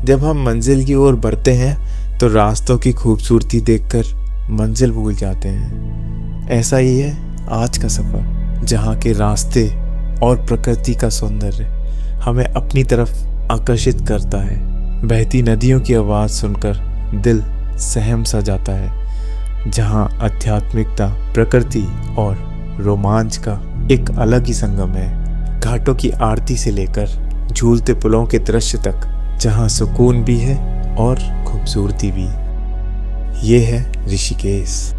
जब हम मंजिल की ओर बढ़ते हैं तो रास्तों की खूबसूरती देखकर मंजिल भूल जाते हैं। ऐसा ही है आज का सफ़र, जहाँ के रास्ते और प्रकृति का सौंदर्य हमें अपनी तरफ आकर्षित करता है। बहती नदियों की आवाज़ सुनकर दिल सहम सा जाता है, जहाँ आध्यात्मिकता, प्रकृति और रोमांच का एक अलग ही संगम है। घाटों की आरती से लेकर झूलते पुलों के दृश्य तक, जहाँ सुकून भी है और खूबसूरती भी। ये है ऋषिकेश।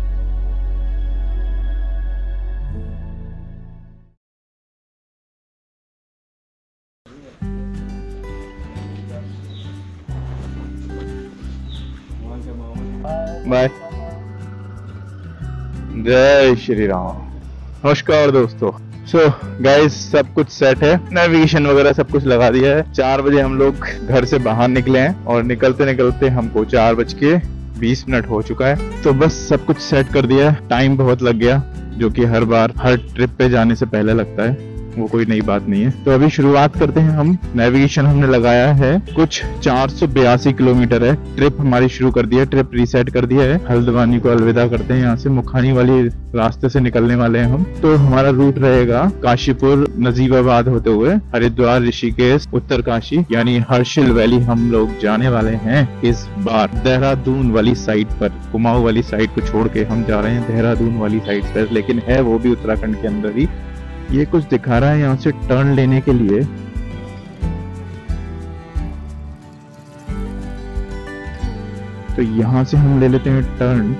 बाय। जय श्री राम। नमस्कार दोस्तों। सो गाइस, सब कुछ सेट है, नेविगेशन वगैरह सब कुछ लगा दिया है। 4 बजे हम लोग घर से बाहर निकले हैं और निकलते निकलते हमको 4:20 हो चुका है। तो बस सब कुछ सेट कर दिया है। टाइम बहुत लग गया, जो कि हर बार हर ट्रिप पे जाने से पहले लगता है, वो कोई नई बात नहीं है। तो अभी शुरुआत करते हैं हम। नेविगेशन हमने लगाया है कुछ 482 किलोमीटर है। ट्रिप हमारी शुरू कर दी है, ट्रिप रीसेट कर दिया है। हल्द्वानी को अलविदा करते हैं। यहाँ से मुखानी वाली रास्ते से निकलने वाले हैं हम। तो हमारा रूट रहेगा काशीपुर, नजीबाबाद होते हुए हरिद्वार, ऋषिकेश, उत्तरकाशी यानी हर्षिल वैली हम लोग जाने वाले हैं। इस बार देहरादून वाली साइड पर, कुमाऊं वाली साइड को छोड़ के हम जा रहे हैं देहरादून वाली साइड पर, लेकिन है वो भी उत्तराखंड के अंदर ही। ये कुछ दिखा रहा है यहाँ से टर्न लेने के लिए। तो यहाँ से हम ले लेते हैं टर्न।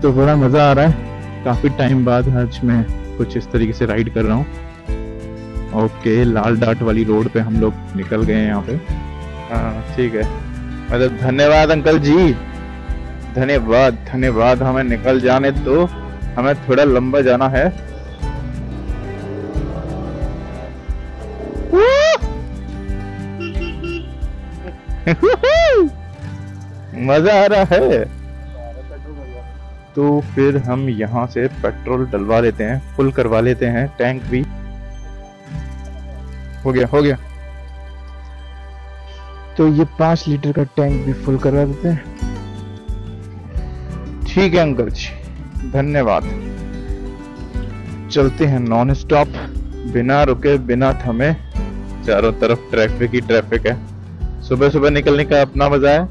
तो बड़ा मजा आ रहा है। काफी टाइम बाद आज मैं कुछ इस तरीके से राइड कर रहा हूँ। ओके, लाल डाट वाली रोड पे हम लोग निकल गए हैं यहाँ पे। हाँ ठीक है, मतलब धन्यवाद अंकल जी, धन्यवाद धन्यवाद। हमें निकल जाने दो, हमें थोड़ा लंबा जाना है। मजा आ रहा है। तो फिर हम यहाँ से पेट्रोल डलवा लेते हैं, फुल करवा लेते हैं। टैंक भी हो गया। तो ये 5 लीटर का टैंक भी फुल करवा देते हैं। ठीक है अंकल जी, धन्यवाद। चलते हैं नॉन स्टॉप, बिना रुके बिना थमे। चारों तरफ ट्रैफिक ही ट्रैफिक है। सुबह सुबह निकलने का अपना मजा है,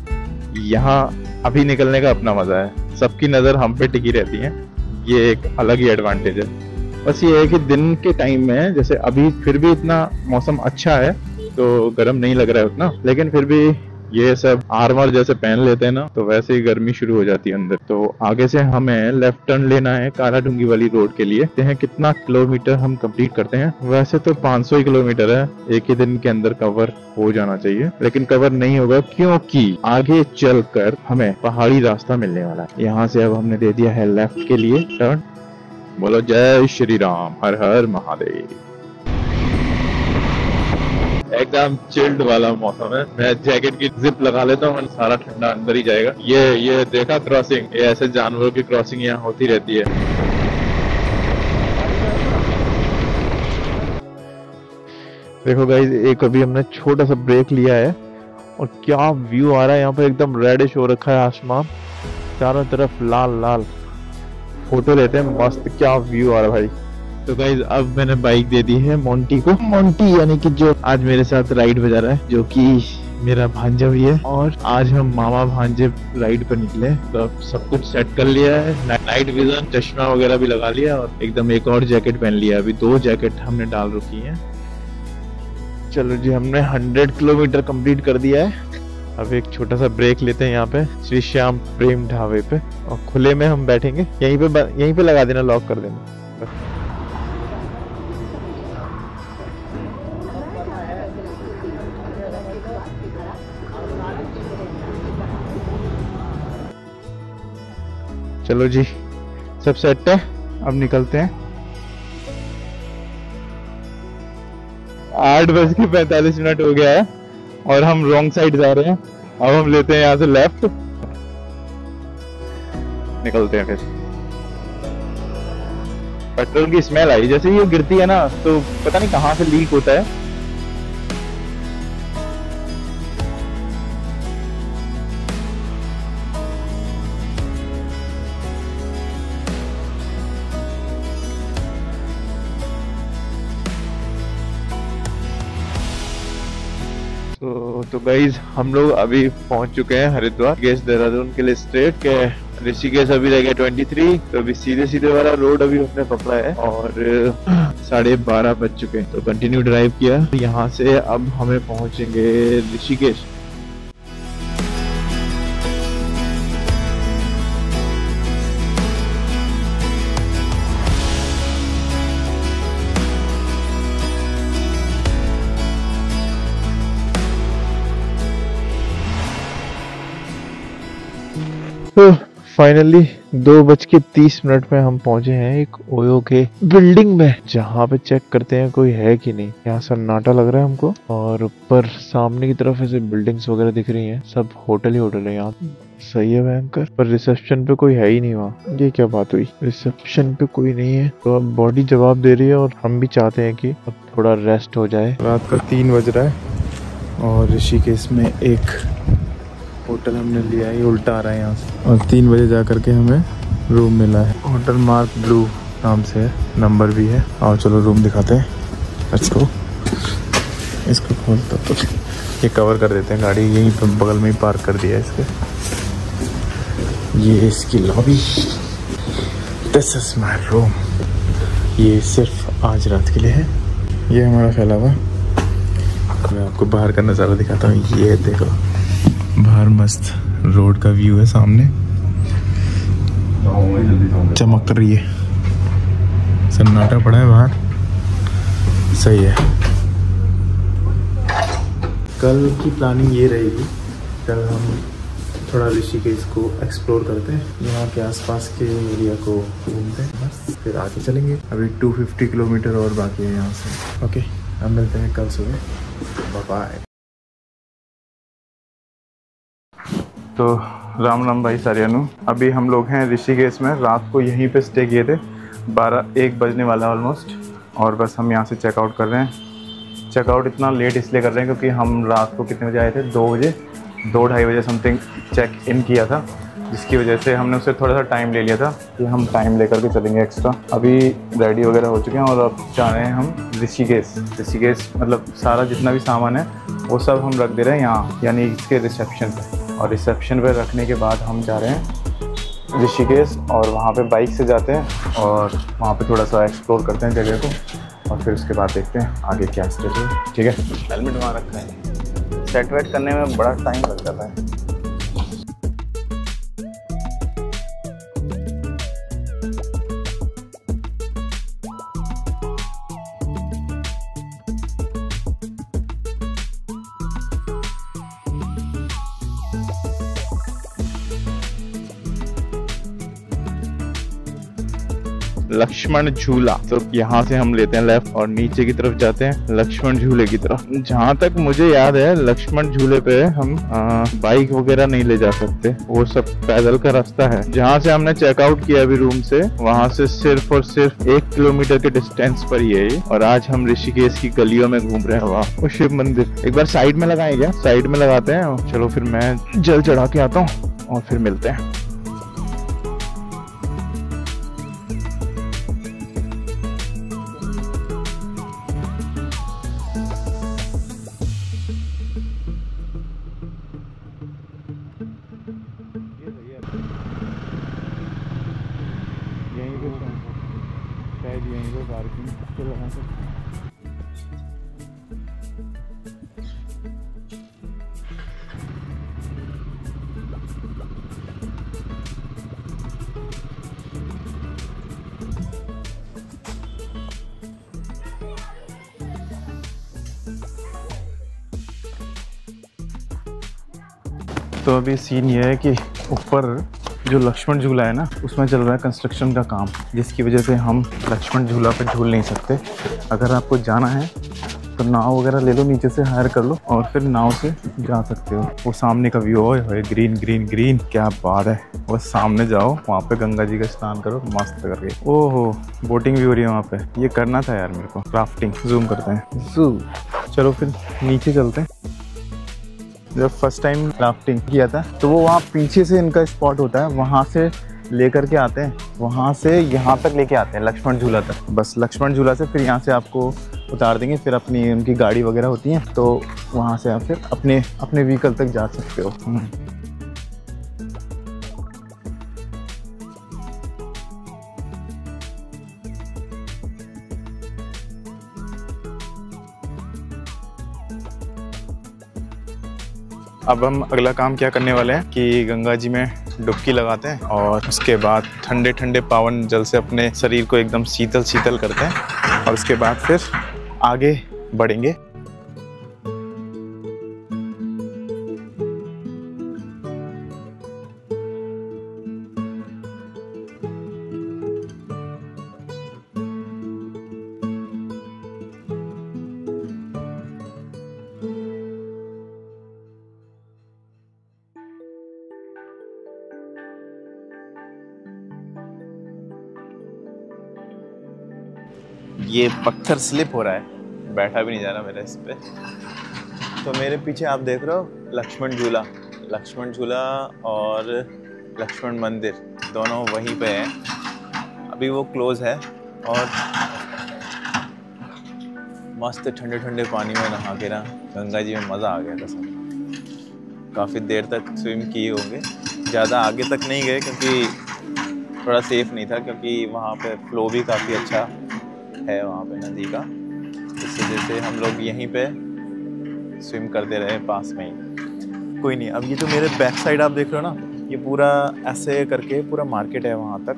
यहाँ अभी निकलने का अपना मजा है। सबकी नजर हम पे टिकी रहती है, ये एक अलग ही एडवांटेज है। बस ये है कि दिन के टाइम में, जैसे अभी फिर भी इतना मौसम अच्छा है तो गर्म नहीं लग रहा है उतना, लेकिन फिर भी ये सब आर्मर जैसे पहन लेते हैं ना, तो वैसे ही गर्मी शुरू हो जाती है अंदर। तो आगे से हमें लेफ्ट टर्न लेना है काला डूंगी वाली रोड के लिए। देखते हैं कितना किलोमीटर हम कंप्लीट करते हैं। वैसे तो 500 किलोमीटर है, एक ही दिन के अंदर कवर हो जाना चाहिए, लेकिन कवर नहीं होगा क्योंकि आगे चलकर हमें पहाड़ी रास्ता मिलने वाला है। यहाँ से अब हमने दे दिया है लेफ्ट के लिए टर्न। बोलो जय श्री राम, हर हर महादेव। एकदम चिल्ड वाला मौसम है। मैं जैकेट की जिप लगा लेता हूँ, सारा ठंडा अंदर ही जाएगा। ये देखा क्रॉसिंग, ये ऐसे जानवरों की क्रॉसिंग यहाँ होती रहती है। देखो गाइस, एक अभी हमने छोटा सा ब्रेक लिया है और क्या व्यू आ रहा है यहाँ पर। एकदम रेडिश हो रखा है आसमान, चारों तरफ लाल लाल। फोटो लेते हैं मस्त, क्या व्यू आ रहा है भाई। तो गाइज अब मैंने बाइक दे दी है मोंटी को। मोंटी यानी कि जो आज मेरे साथ राइड बजा रहा है, जो कि मेरा भांजा भी है। और आज हम मामा भांजे राइड पर निकले। तो अब सब कुछ सेट कर लिया है, नाइट विजन, चश्मा वगैरह भी लगा लिया और एकदम एक और जैकेट पहन लिया। अभी 2 जैकेट हमने डाल रखी है। चलो जी, हमने 100 किलोमीटर कंप्लीट कर दिया है। अब एक छोटा सा ब्रेक लेते हैं यहाँ पे श्री श्याम प्रेम ढाबे पे, और खुले में हम बैठेंगे। यहीं पे लगा देना, लॉक कर देना। चलो जी, सब सेट है, अब निकलते हैं। 8:45 हो गया है और हम रॉन्ग साइड जा रहे हैं। अब हम लेते हैं यहाँ से लेफ्ट, निकलते हैं। फिर पेट्रोल की स्मेल आई, जैसे ये गिरती है ना तो पता नहीं कहाँ से लीक होता है। तो गाइज हम लोग अभी पहुंच चुके हैं हरिद्वार ऋषिकेश देहरादून के लिए स्ट्रेट के। ऋषिकेश अभी रह गया 23, तो अभी सीधे वाला रोड अभी हमने पकड़ा है और 12:30 बज चुके हैं। तो कंटिन्यू ड्राइव किया यहाँ से। अब हमें पहुंचेंगे ऋषिकेश। तो फाइनली 2:30 में हम पहुंचे हैं एक ओयो के बिल्डिंग में, जहाँ पे चेक करते हैं कोई है कि नहीं। यहाँ सन्नाटा लग रहा है हमको और ऊपर सामने की तरफ ऐसे बिल्डिंग्स वगैरह दिख रही हैं। सब होटल ही होटल है यहाँ। सही है भयंकर, पर रिसेप्शन पे कोई है ही नहीं वहाँ। ये क्या बात हुई, रिसेप्शन पे कोई नहीं है। तो अब बॉडी जवाब दे रही है और हम भी चाहते हैं कि अब थोड़ा रेस्ट हो जाए। रात का 3 बज रहा है और ऋषिकेश में एक होटल हमने लिया है, उल्टा आ रहा है यहाँ से, और 3 बजे जा करके हमें रूम मिला है। होटल मार्क ब्लू नाम से है, नंबर भी है। और चलो रूम दिखाते हैं। इसको खोलता तो ये कवर कर देते हैं गाड़ी, यहीं पर बगल में ही पार्क कर दिया है इसके। ये इसकी lobby, this is my room. ये सिर्फ आज रात के लिए है। ये हमारा फैला हुआ। मैं आपको बाहर का नज़ारा दिखाता हूँ। ये देखो बाहर मस्त रोड का व्यू है, सामने चमक रही है, सन्नाटा पड़ा है बाहर। सही है। कल की प्लानिंग ये रहेगी, कल हम थोड़ा ऋषिकेश को एक्सप्लोर करते हैं, यहाँ के आसपास के एरिया को घूमते हैं, बस फिर आगे चलेंगे। अभी 250 किलोमीटर और बाकी है यहाँ से। ओके, अब मिलते हैं कल सुबह। Bye bye. तो राम भाई सारियानु, अभी हम लोग हैं ऋषिकेश में। रात को यहीं पे स्टे किए थे, 1 बजने वाला ऑलमोस्ट, और बस हम यहाँ से चेकआउट कर रहे हैं। चेकआउट इतना लेट इसलिए कर रहे हैं क्योंकि हम रात को कितने बजे आए थे, 2-2:30 बजे समथिंग चेक इन किया था, जिसकी वजह से हमने उससे थोड़ा सा टाइम ले लिया था कि हम टाइम लेकर के चलेंगे एक्स्ट्रा। अभी रेडी वगैरह हो चुके हैं और अब जा रहे हैं हम ऋषिकेश मतलब सारा जितना भी सामान है वो सब हम रख दे रहे हैं यहाँ, यानी इसके रिसेप्शन पे। और रिसेप्शन पे रखने के बाद हम जा रहे हैं ऋषिकेश, और वहाँ पे बाइक से जाते हैं और वहाँ पे थोड़ा सा एक्सप्लोर करते हैं जगह को, और फिर उसके बाद देखते हैं आगे क्या स्टेप है। ठीक है, हेलमेट वहाँ रखा है, सेट वेट करने में बड़ा टाइम लग जाता है। लक्ष्मण झूला, तो यहाँ से हम लेते हैं लेफ्ट और नीचे की तरफ जाते हैं लक्ष्मण झूले की तरफ। जहाँ तक मुझे याद है लक्ष्मण झूले पे हम बाइक वगैरह नहीं ले जा सकते, वो सब पैदल का रास्ता है। जहाँ से हमने चेकआउट किया अभी रूम से, वहाँ से सिर्फ और सिर्फ 1 किलोमीटर के डिस्टेंस पर ही है ये। और आज हम ऋषिकेश की गलियों में घूम रहे हैं। वहाँ वो शिव मंदिर एक बार साइड में लगाएं क्या? साइड में लगाते हैं। चलो फिर मैं जल चढ़ा के आता हूँ और फिर मिलते हैं। यहीं पे शायद यहीं पे पार्किंग तो लगा सकते हैं। तो अभी सीन ये है कि ऊपर जो लक्ष्मण झूला है ना, उसमें चल रहा है कंस्ट्रक्शन का काम, जिसकी वजह से हम लक्ष्मण झूला पे झूल नहीं सकते। अगर आपको जाना है तो नाव वगैरह ले लो, नीचे से हायर कर लो और फिर नाव से जा सकते हो। वो सामने का व्यू है, ग्रीन ग्रीन ग्रीन, क्या बात है। बस सामने जाओ, वहाँ पे गंगा जी का स्नान करो मस्त करके। ओहो, बोटिंग भी हो रही है वहाँ पे। ये करना था यार मेरे को, राफ्टिंग। जूम करते हैं, जूम। चलो फिर नीचे चलते हैं। जब फर्स्ट टाइम राफ्टिंग किया था तो वो वहाँ पीछे से इनका स्पॉट होता है, वहाँ से लेकर के आते हैं, वहाँ से यहाँ तक लेके आते हैं लक्ष्मण झूला तक। बस लक्ष्मण झूला से फिर यहाँ से आपको उतार देंगे, फिर अपनी उनकी गाड़ी वगैरह होती है तो वहाँ से आप फिर अपने अपने व्हीकल तक जा सकते हो। अब हम अगला काम क्या करने वाले हैं कि गंगा जी में डुबकी लगाते हैं और उसके बाद ठंडे ठंडे पावन जल से अपने शरीर को एकदम शीतल शीतल करते हैं और उसके बाद फिर आगे बढ़ेंगे। ये पत्थर स्लिप हो रहा है, बैठा भी नहीं जा रहा मेरा इस पे। तो मेरे पीछे आप देख रहे हो लक्ष्मण झूला और लक्ष्मण मंदिर दोनों वहीं पे हैं। अभी वो क्लोज है और मस्त ठंडे ठंडे पानी में नहा के ना गंगा जी में मज़ा आ गया कसम। काफ़ी देर तक स्विम किए होंगे, ज़्यादा आगे तक नहीं गए क्योंकि थोड़ा सेफ नहीं था, क्योंकि वहाँ पे फ्लो भी काफ़ी अच्छा है वहाँ पे नदी का। इस वजह से हम लोग यहीं पे स्विम करते रहे पास में ही। कोई नहीं, अब ये जो मेरे बैक साइड आप देख रहे हो ना, ये पूरा ऐसे करके पूरा मार्केट है वहाँ तक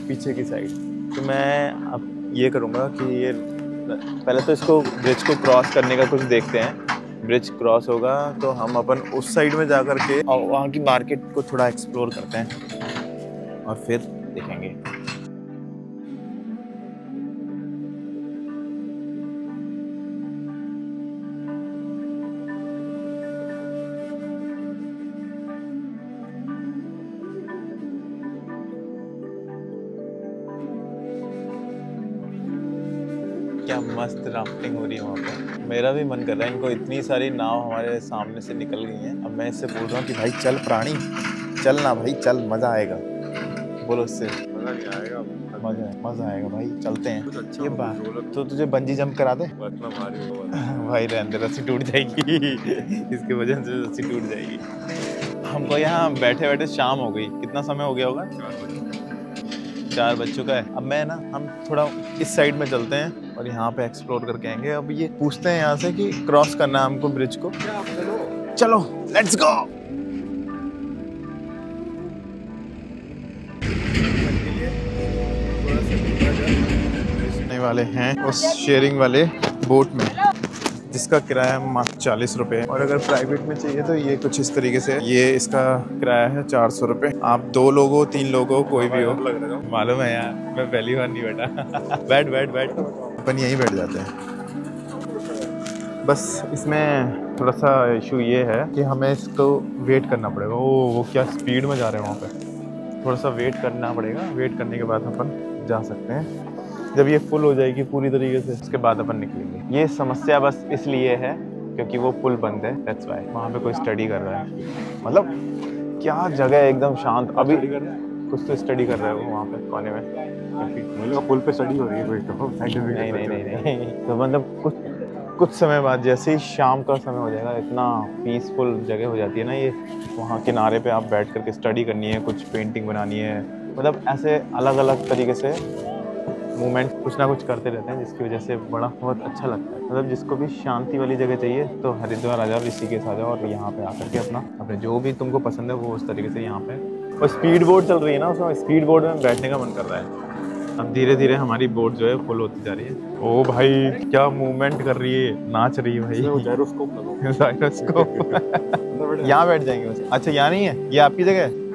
पीछे की साइड। तो मैं अब ये करूँगा कि ये पहले तो इसको ब्रिज को क्रॉस करने का कुछ देखते हैं। ब्रिज क्रॉस होगा तो हम अपन उस साइड में जा कर के और वहाँ की मार्केट को थोड़ा एक्सप्लोर करते हैं और फिर देखेंगे। क्या मस्त राफ्टिंग हो रही है वहाँ पे। मेरा भी मन कर रहा है, इनको इतनी सारी नाव हमारे सामने से निकल गई हैं। अब मैं इससे बोल रहा हूँ कि भाई चल प्राणी, चल ना भाई चल, मज़ा आएगा। बोलो उससे। मज़ा नहीं आएगा, मज़ा आएगा भाई, चलते हैं। अच्छा ये बात तो तुझे बंजी जंप करा दे भाई, रहने दे, रस्सी टूट जाएगी इसके वजह से रस्सी टूट जाएगी। हमको यहाँ बैठे बैठे शाम हो गई। कितना समय हो गया होगा? 4 बज चुका है। अब मैं ना हम थोड़ा इस साइड में चलते हैं और यहाँ पे एक्सप्लोर करके आएंगे। अब ये पूछते हैं यहाँ से कि क्रॉस करना है हमको ब्रिज को। चलो लेट्स गो। वाले हैं उस शेयरिंग वाले बोट में, जिसका किराया मात्र 40 रुपये है। और अगर प्राइवेट में चाहिए तो ये कुछ इस तरीके से, ये इसका किराया है 400 रुपये। आप 2 लोग हो 3 लोग हो कोई भी हो, मालूम है यार, मैं पहली बार नहीं बैठा। बैठ अपन यहीं बैठ जाते हैं। बस इसमें थोड़ा सा इशू ये है कि हमें इसको वेट करना पड़ेगा। वो क्या स्पीड में जा रहे हैं वहाँ पे, थोड़ा सा वेट करना पड़ेगा। वेट करने के बाद अपन जा सकते हैं। जब ये फुल हो जाएगी पूरी तरीके से, उसके बाद अपन निकलेंगे। ये समस्या बस इसलिए है क्योंकि वो पुल बंद है, दैट्स व्हाई। वहाँ पे कोई स्टडी कर रहा है। मतलब क्या जगह है, एकदम शांत। अभी कुछ तो स्टडी कर रहा है वो वहाँ पे कोने में। पुल पे स्टडी हो रही है कोई तो साइंटिफिक। नहीं तो मतलब कुछ समय बाद जैसे ही शाम का समय हो जाएगा, इतना पीसफुल जगह हो जाती है ना ये। वहाँ किनारे पे आप बैठ करके स्टडी करनी है, कुछ पेंटिंग बनानी है, मतलब ऐसे अलग अलग तरीके से मूवमेंट कुछ ना कुछ करते रहते हैं, जिसकी वजह से बड़ा बहुत अच्छा लगता है। मतलब जिसको भी शांति वाली जगह चाहिए तो हरिद्वार आ जाओ, ऋषिकेश आ जाओ और यहाँ पे आकर के अपने जो भी तुमको पसंद है वो उस तरीके से यहाँ पे। और स्पीड बोट चल रही है ना, उसमें स्पीड बोट में बैठने का मन कर रहा है। अब धीरे धीरे हमारी बोट जो है फुल होती जा रही है। ओ भाई क्या मूवमेंट कर रही है, नाच रही है भाई। जायरोस्कोप यहाँ बैठ जाएंगे बस। अच्छा यहाँ नहीं है, ये आपकी जगह है।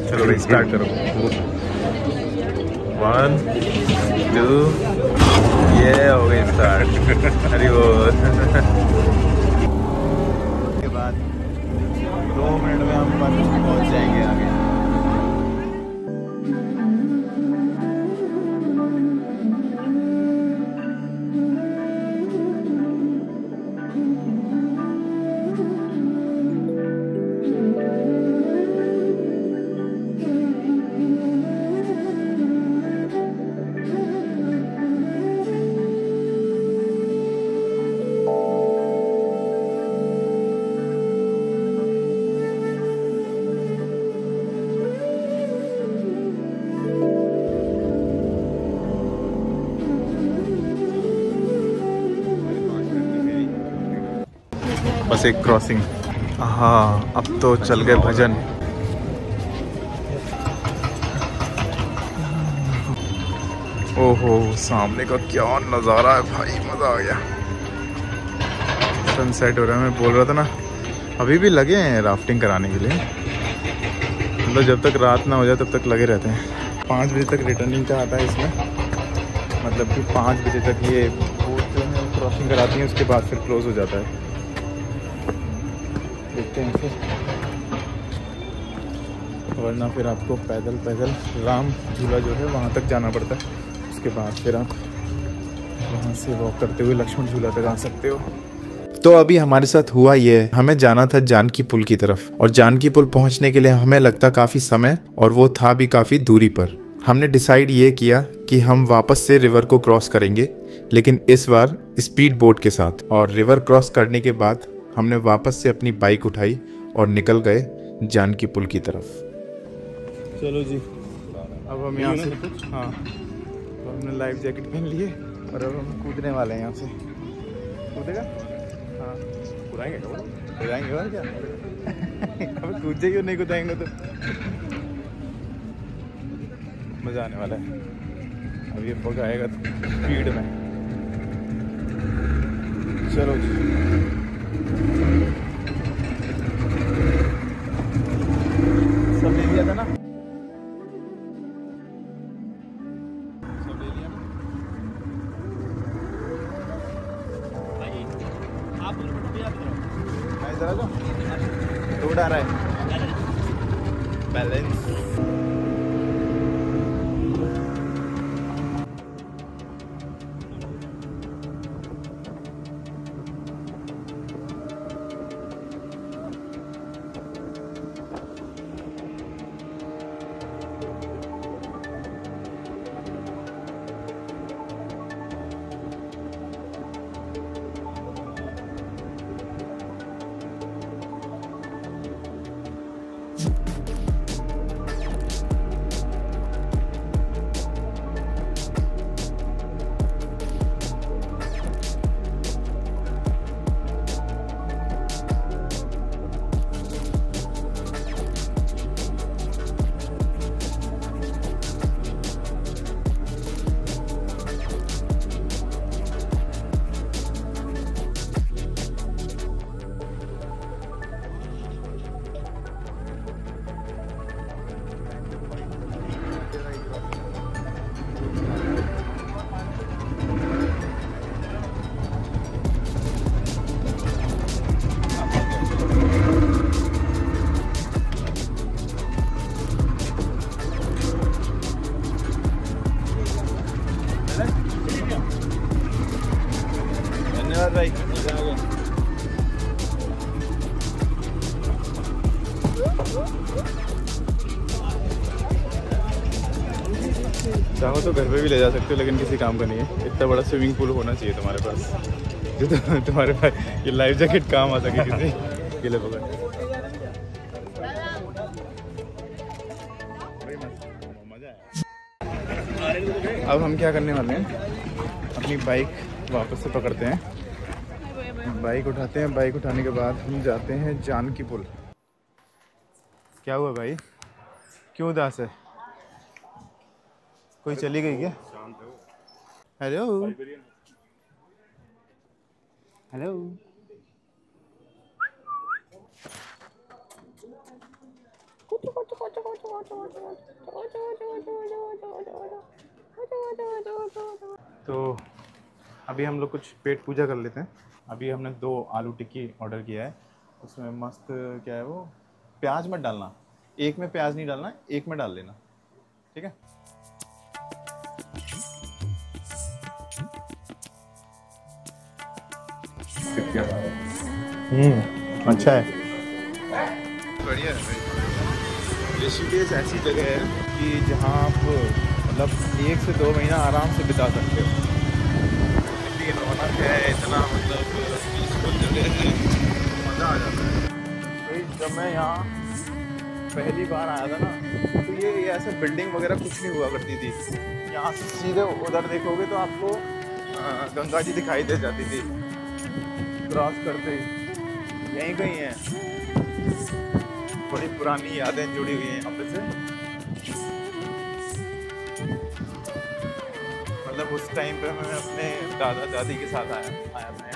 चलो भाई स्टार्ट करो। 1 2 ये हो गई स्टार्ट। हरी बोल। के बाद 2 मिनट में हम पहुंच जाएंगे आगे। बस एक क्रॉसिंग। हाँ अब तो चल गए भजन। ओहो सामने का क्या नज़ारा है भाई, मज़ा आ गया। सनसेट हो रहा है। मैं बोल रहा था ना, अभी भी लगे हैं राफ्टिंग कराने के लिए, मतलब जब तक रात ना हो जाए तब तक लगे रहते हैं। 5 बजे तक रिटर्निंग का आता है इसमें, मतलब कि 5 बजे तक ये बोट जो है क्रॉसिंग कराती हैं, उसके बाद फिर क्लोज़ हो जाता है। देखते हैं फिर, वरना फिर आपको पैदल पैदल राम झूला जो है वहाँ तक जाना पड़ता है। उसके बाद फिर आप वहाँ से वॉक करते हुए लक्ष्मण झूला तक आ सकते हो। तो अभी हमारे साथ हुआ ये, हमें जाना था जानकी पुल की तरफ, और जानकी पुल पहुंचने के लिए हमें लगता काफ़ी समय, और वो था भी काफ़ी दूरी पर। हमने डिसाइड ये किया कि हम वापस से रिवर को क्रॉस करेंगे, लेकिन इस बार स्पीड बोट के साथ। और रिवर क्रॉस करने के बाद हमने वापस से अपनी बाइक उठाई और निकल गए जानकी पुल की तरफ। चलो जी, अब हम यहाँ से, हाँ तो हमने लाइफ जैकेट पहन लिए और अब हम कूदने वाले हैं यहाँ से। कूदेगा? हाँ कूदाएंगे और क्या। अब कूदे क्यों नहीं कूदाएंगे तो मज़ा आने वाला है। अब ये पग आएगा स्पीड में। चलो जी, सब ले लिया था ना, सब ले लिया ना। मैं जरा तो लोड आ रहा है, बैलेंस। धन्यवाद भाई, मजा आ गया। चाहो तो घर पे भी ले जा सकते हो, लेकिन किसी काम का नहीं है। इतना बड़ा स्विमिंग पूल होना चाहिए तुम्हारे पास, जो तुम्हारे पास ये लाइफ जैकेट काम आ सके किसी गिले पकड़। अब हम क्या करने वाले हैं, अपनी बाइक वापस से पकड़ते हैं, बाइक उठाते हैं। बाइक उठाने के बाद हम जाते हैं जानकी पुल। क्या हुआ भाई, क्यों उदास है? कोई चली गई क्या? हेलो हेलो, तो अभी हम लोग कुछ पेट पूजा कर लेते हैं। अभी हमने 2 आलू टिक्की ऑर्डर किया है, उसमें मस्त क्या है वो, प्याज मत डालना, एक में प्याज नहीं डालना, एक में डाल लेना, ठीक है? अच्छा है, बढ़िया है भाई। ऋषिकेश ऐसी जगह है कि जहाँ आप मतलब 1 से 2 महीना आराम से बिता सकते हो। इतनी रौनक है, इतना मतलब पीसफुल जगह है, मज़ा आ जाता है। तो जब मैं यहाँ पहली बार आया था ना, तो ये ऐसे बिल्डिंग वगैरह कुछ नहीं हुआ करती थी। यहाँ से सीधे उधर देखोगे तो आपको गंगा जी दिखाई दे जाती थी क्रॉस करते ही। यहीं कहीं है। बड़ी पुरानी यादें जुड़ी हुई हैं यहाँ पे से। मतलब उस टाइम पे मैं अपने दादा दादी के साथ आया था यहाँ पे।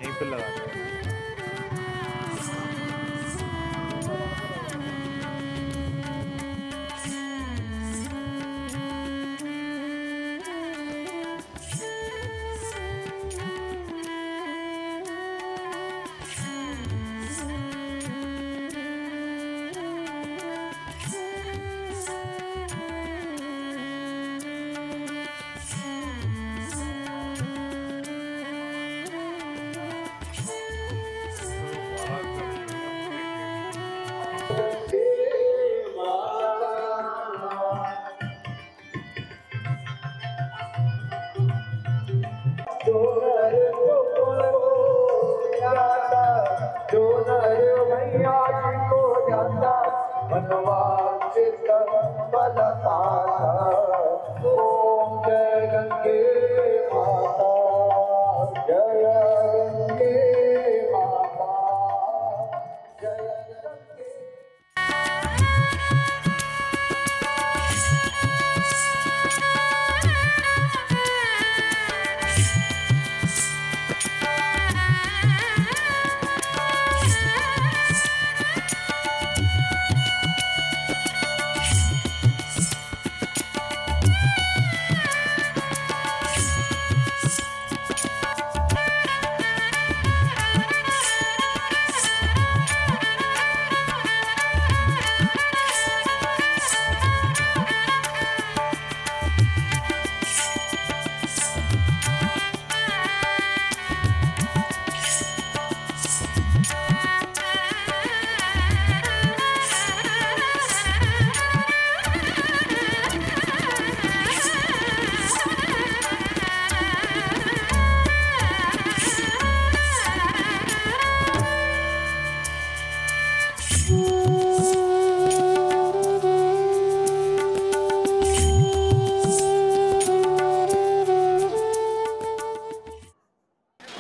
यहीं पे लगा था।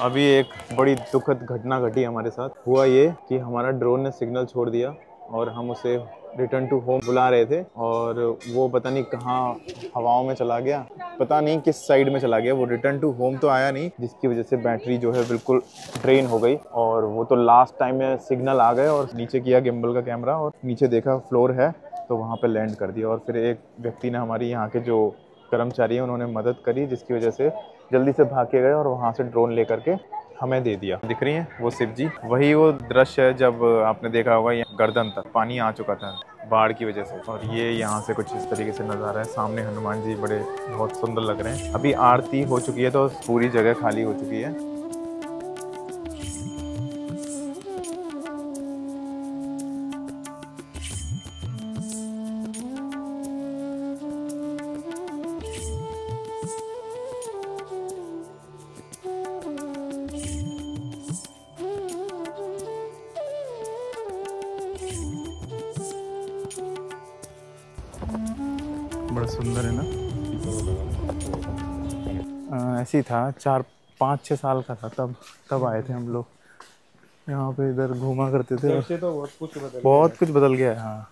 अभी एक बड़ी दुखद घटना घटी हमारे साथ। हुआ ये कि हमारा ड्रोन ने सिग्नल छोड़ दिया और हम उसे रिटर्न टू होम बुला रहे थे और वो पता नहीं कहाँ हवाओं में चला गया, पता नहीं किस साइड में चला गया। वो रिटर्न टू होम तो आया नहीं, जिसकी वजह से बैटरी जो है बिल्कुल ड्रेन हो गई। और वो तो लास्ट टाइम में सिग्नल आ गए और नीचे किया गिम्बल का कैमरा और नीचे देखा फ्लोर है तो वहाँ पे लैंड कर दिया। और फिर एक व्यक्ति ने, हमारी यहाँ के जो कर्मचारी हैं, उन्होंने मदद करी, जिसकी वजह से जल्दी से भाग के गए और वहाँ से ड्रोन लेकर के हमें दे दिया। दिख रही हैं वो शिव जी, वही वो दृश्य है जब आपने देखा होगा ये गर्दन तक पानी आ चुका था बाढ़ की वजह से। और ये यहाँ से कुछ इस तरीके से नज़ारा है। सामने हनुमान जी बड़े बहुत सुंदर लग रहे हैं। अभी आरती हो चुकी है तो पूरी जगह खाली हो चुकी है। बड़ा सुंदर है ना। ऐसे ही था, 4-5-6 साल का था तब आए थे हम लोग यहाँ पे। इधर घूमा करते थे। वैसे तो बहुत कुछ बदल गया है। हाँ,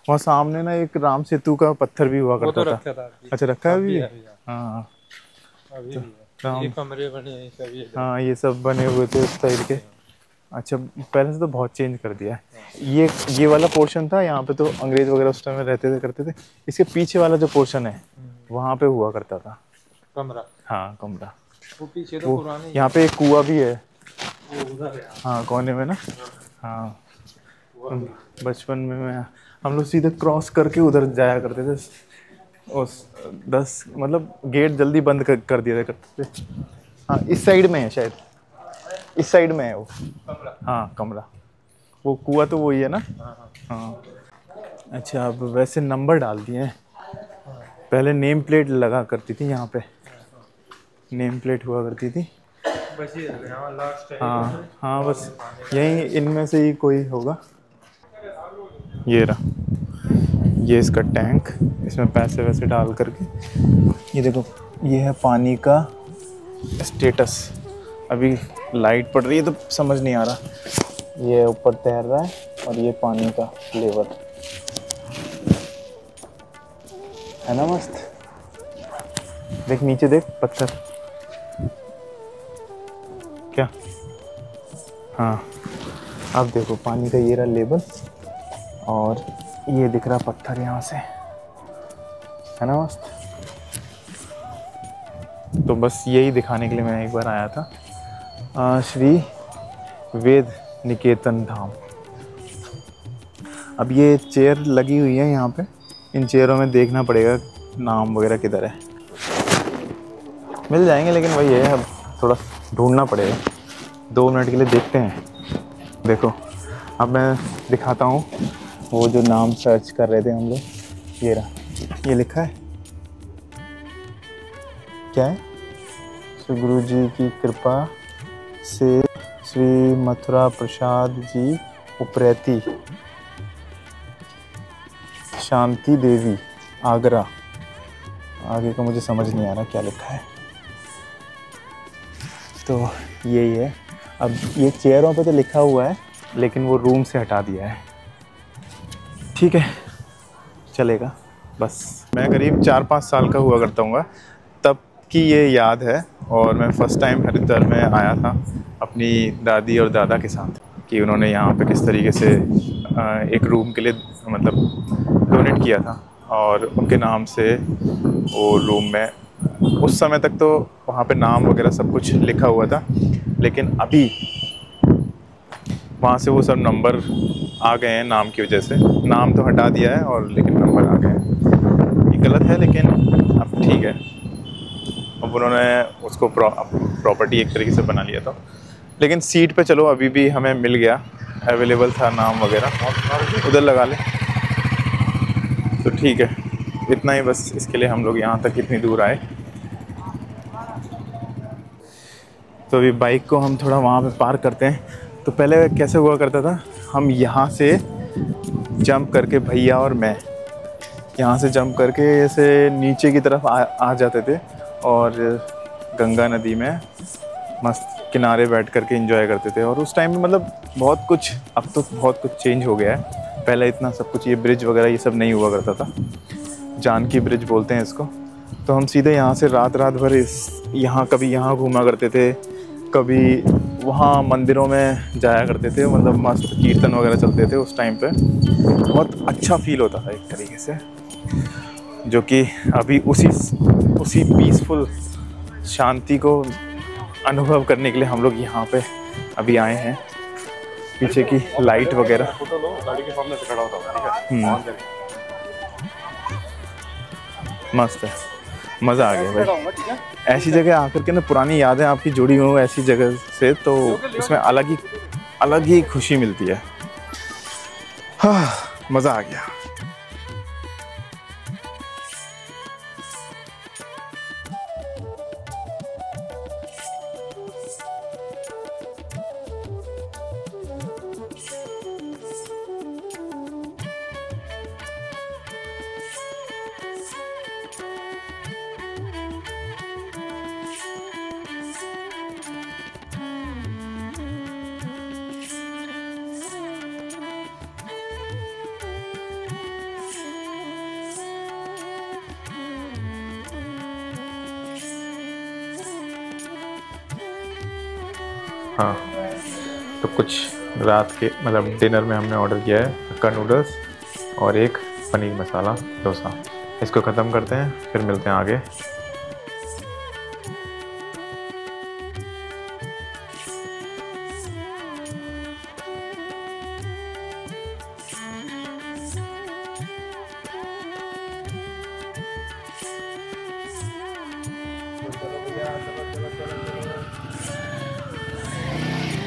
वहाँ सामने ना एक राम सेतु का पत्थर भी हुआ करता था। अच्छा, रखा है अभी? हाँ, ये कमरे बने हैं सभी। हाँ, ये सब बने हुए थे उस साइड के। अच्छा, पहले से तो बहुत चेंज कर दिया है। ये वाला पोर्शन था, यहाँ पे तो अंग्रेज वगैरह उस टाइम में रहते थे, करते थे। इसके पीछे वाला जो पोर्शन है वहाँ पे हुआ करता था कमरा। हाँ, कमरा। वो पीछे तो पुराने, यहाँ पे एक कुआं भी है। वो उधर है। हाँ, कोने में ना। हाँ, बचपन में हम लोग सीधे क्रॉस करके उधर जाया करते थे। उस 10 मतलब गेट जल्दी बंद कर दिया करते थे। हाँ, इस साइड में है शायद, इस साइड में है वो कमरा। हाँ, कमरा। वो कुआं तो वही है ना। हाँ। अच्छा, अब वैसे नंबर डाल दिए हैं। पहले नेम प्लेट लगा करती थी यहाँ पे, नेम प्लेट हुआ करती थी। बस ये लास्ट है। हाँ हाँ, बस यही इनमें से ही कोई होगा। ये रहा। ये इसका टैंक, इसमें पैसे वैसे डाल करके। ये देखो, ये है पानी का स्टेटस। अभी लाइट पड़ रही है तो समझ नहीं आ रहा। ये ऊपर तैर रहा है और ये पानी का लेवल है ना, मस्त। देख नीचे, देख पत्थर। क्या? हाँ, अब देखो पानी का ये रहा लेवल और ये दिख रहा पत्थर यहाँ से, है ना मस्त। तो बस यही दिखाने के लिए मैं एक बार आया था श्री वेद निकेतन धाम। अब ये चेयर लगी हुई है यहाँ पे, इन चेयरों में देखना पड़ेगा नाम वगैरह किधर है। मिल जाएंगे लेकिन वही है, अब थोड़ा ढूंढना पड़ेगा। 2 मिनट के लिए देखते हैं। देखो अब मैं दिखाता हूँ वो जो नाम सर्च कर रहे थे हम लोग। ये रहा, ये लिखा है क्या है? श्री गुरु जी की कृपा से श्री मथुरा प्रसाद जी उप्रेती शांति देवी आगरा। आगे का मुझे समझ नहीं आ रहा क्या लिखा है। तो यही है। अब ये चेयरों पे तो लिखा हुआ है लेकिन वो रूम से हटा दिया है। ठीक है, चलेगा। बस मैं करीब 4-5 साल का हुआ करता हूँ, तब की ये याद है। और मैं फ़र्स्ट टाइम हरिद्वार में आया था अपनी दादी और दादा के साथ, कि उन्होंने यहाँ पे किस तरीके से एक रूम के लिए मतलब डोनेट किया था और उनके नाम से वो रूम में उस समय तक तो वहाँ पे नाम वगैरह सब कुछ लिखा हुआ था, लेकिन अभी वहाँ से वो सब नंबर आ गए हैं नाम की वजह से। नाम तो हटा दिया है और लेकिन नंबर आ गए हैं। ये गलत है लेकिन अब ठीक है। अब उन्होंने उसको प्रॉपर्टी एक तरीके से बना लिया था, लेकिन सीट पे चलो अभी भी हमें मिल गया, अवेलेबल था नाम वगैरह। उधर लगा ले तो ठीक है। इतना ही बस, इसके लिए हम लोग यहाँ तक इतनी दूर आए। तो अभी बाइक को हम थोड़ा वहाँ पे पार्क करते हैं। तो पहले कैसे हुआ करता था, हम यहाँ से जंप करके, भैया और मैं यहाँ से जंप करके ऐसे नीचे की तरफ आ जाते थे और गंगा नदी में मस्त किनारे बैठ करके एंजॉय करते थे। और उस टाइम में मतलब बहुत कुछ, अब तो बहुत कुछ चेंज हो गया है। पहले इतना सब कुछ, ये ब्रिज वगैरह ये सब नहीं हुआ करता था। जानकी ब्रिज बोलते हैं इसको। तो हम सीधे यहाँ से रात भर यहाँ कभी यहाँ घूमा करते थे, कभी वहाँ मंदिरों में जाया करते थे। मतलब मस्त कीर्तन वगैरह चलते थे उस टाइम पे। बहुत अच्छा फील होता था एक तरीके से, जो कि अभी उसी पीसफुल शांति को अनुभव करने के लिए हम लोग यहाँ पे अभी आए हैं। पीछे की लाइट वगैरह मस्त है, मज़ा आ गया भाई। ऐसी जगह आकर के ना पुरानी यादें आपकी जुड़ी हो ऐसी जगह से, तो उसमें अलग ही खुशी मिलती है। हाँ, मज़ा आ गया। हाँ, तो कुछ रात के मतलब डिनर में हमने ऑर्डर किया है हक्का नूडल्स और एक पनीर मसाला डोसा। इसको ख़त्म करते हैं, फिर मिलते हैं आगे।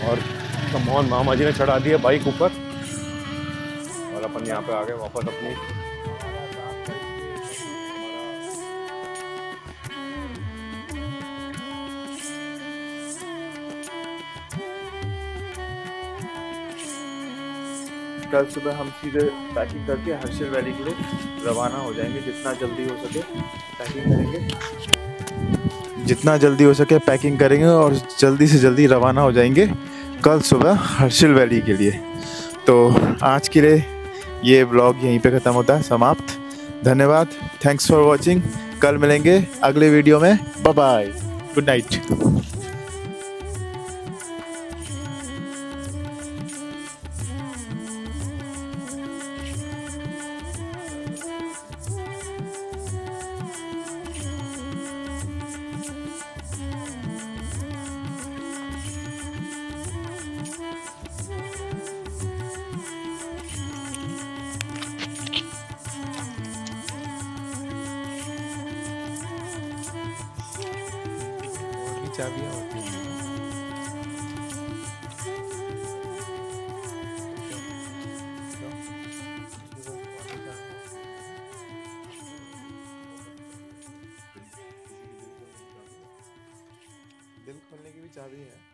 और मोहन मामा जी ने चढ़ा दिया बाइक ऊपर और अपन यहाँ पे आ गए वापस अपनी। कल सुबह हम सीधे पैकिंग करके हर्षिल वैली के लिए रवाना हो जाएंगे। जितना जल्दी हो सके पैकिंग करेंगे, जितना जल्दी हो सके पैकिंग करेंगे और जल्दी से जल्दी रवाना हो जाएंगे कल सुबह हर्षिल वैली के लिए। तो आज के लिए ये ब्लॉग यहीं पे ख़त्म होता है, समाप्त। धन्यवाद, थैंक्स फॉर वॉचिंग। कल मिलेंगे अगले वीडियो में। Bye bye, good night. चाबियां होती हैं। दिल खोलने की भी चाबी है।